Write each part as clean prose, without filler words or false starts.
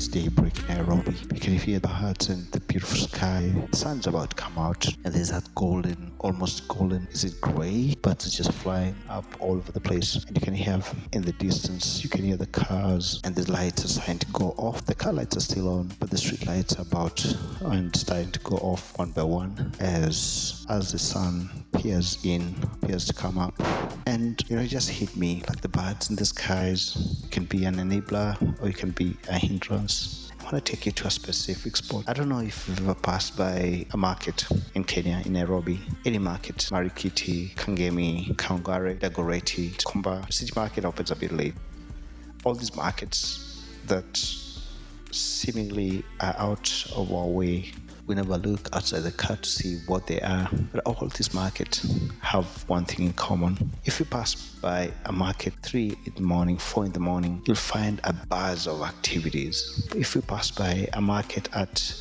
it's daybreak in Nairobi. You can hear the birds and the beautiful sky. The sun's about to come out, and there's that golden, almost golden, is it gray? But it's just flying up all over the place. And you can hear in the distance, you can hear the cars, and the lights are starting to go off. The car lights are still on, but the street lights are about and starting to go off one by one as the sun appears to come up. And it just hit me like the birds in the skies can be an enabler or it can be a hindrance. I want to take you to a specific spot. I don't know if you've ever passed by a market in Kenya, in Nairobi. Any market, Marikiti, Kangemi, Kangare, Dagoretti, Kumba. City market opens a bit late. All these markets that seemingly are out of our way. We never look outside the car to see what they are. But all these markets have one thing in common. If you pass by a market 3 in the morning, 4 in the morning, you'll find a buzz of activities. If you pass by a market at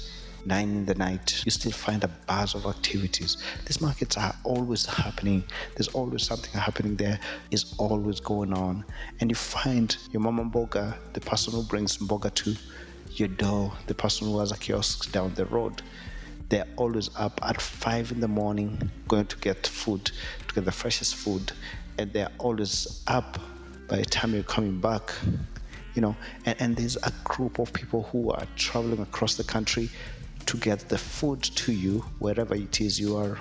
9 in the night, you still find a buzz of activities. These markets are always happening. There's always something happening there. Is always going on. And you find your mama mboga, the person who brings mboga to your door, the person who has a kiosk down the road, they're always up at 5 in the morning going to get food, to get the freshest food, and they're always up by the time you're coming back. And there's a group of people who are traveling across the country to get the food to you wherever it is you are.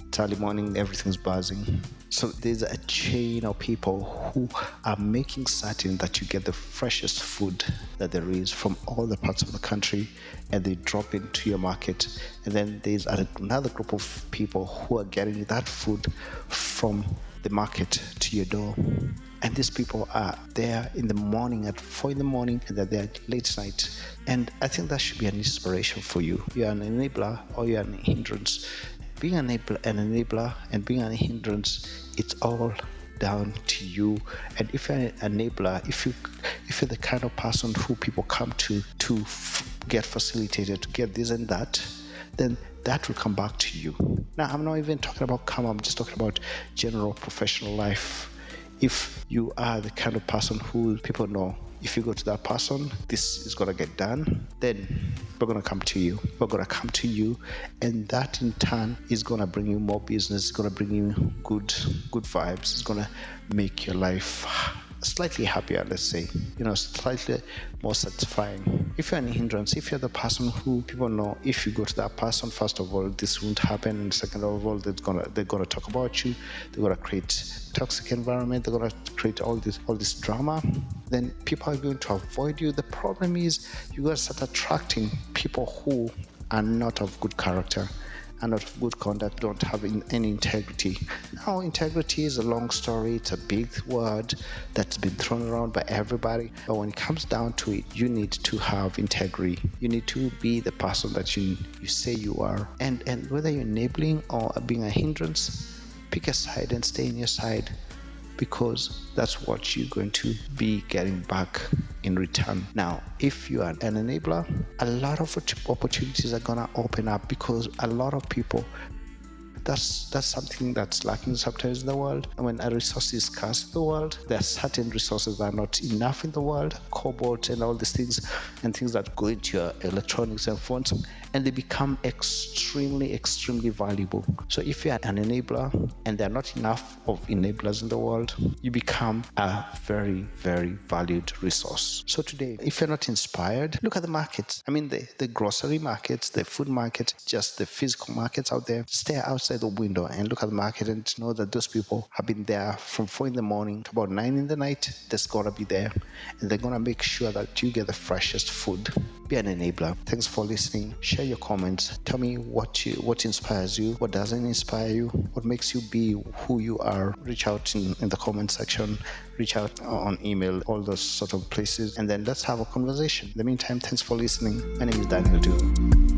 It's early morning, everything's buzzing. So there's a chain of people who are making certain that you get the freshest food that there is from all the parts of the country, and they drop into your market. And then there's another group of people who are getting that food from the market to your door. And these people are there in the morning at 4 in the morning, and they're there late night. And I think that should be an inspiration for you. You're an enabler or you're an hindrance. Being an enabler and being an hindrance, it's all down to you. And if you're an enabler, if you're the kind of person who people come to get facilitated, to get this and that, then that will come back to you. Now, I'm not even talking about I'm just talking about general professional life. If you are the kind of person who people know, if you go to that person, this is going to get done, then we're going to come to you. We're going to come to you, and that in turn is going to bring you more business. It's going to bring you good vibes. It's going to make your life slightly happier, let's say, slightly more satisfying. If you're an hindrance, if you're the person who people know, if you go to that person, first of all, this won't happen, and second of all, they're gonna talk about you. They're gonna create toxic environment. They're gonna create all this drama. Then people are going to avoid you. The problem is you gotta start attracting people who are not of good character, and not of good conduct, don't have any integrity. Now, integrity is a long story. It's a big word that's been thrown around by everybody. But when it comes down to it, you need to have integrity. You need to be the person that you say you are. And whether you're enabling or being a hindrance, pick a side and stay in your side, because that's what you're going to be getting back in return. Now, if you are an enabler, a lot of opportunities are gonna open up, because a lot of people, that's something that's lacking sometimes in the world. And when a resource is scarce in the world, there are certain resources that are not enough in the world, cobalt and all these things, and things that go into your electronics and phones, and they become extremely, extremely valuable. So if you're an enabler and there are not enough of enablers in the world, you become a very, very valued resource. So today, if you're not inspired, look at the markets. I mean, the grocery markets, the food market, just the physical markets out there. Stay outside the window and look at the market and know that those people have been there from 4 in the morning to about 9 in the night. They're gonna be there, and they're gonna make sure that you get the freshest food. Be an enabler. Thanks for listening. Share your comments. Tell me what inspires you, what doesn't inspire you, what makes you be who you are. Reach out in the comment section, reach out on email, all those sort of places, and then let's have a conversation. In the meantime, thanks for listening. My name is Daniel Duwa.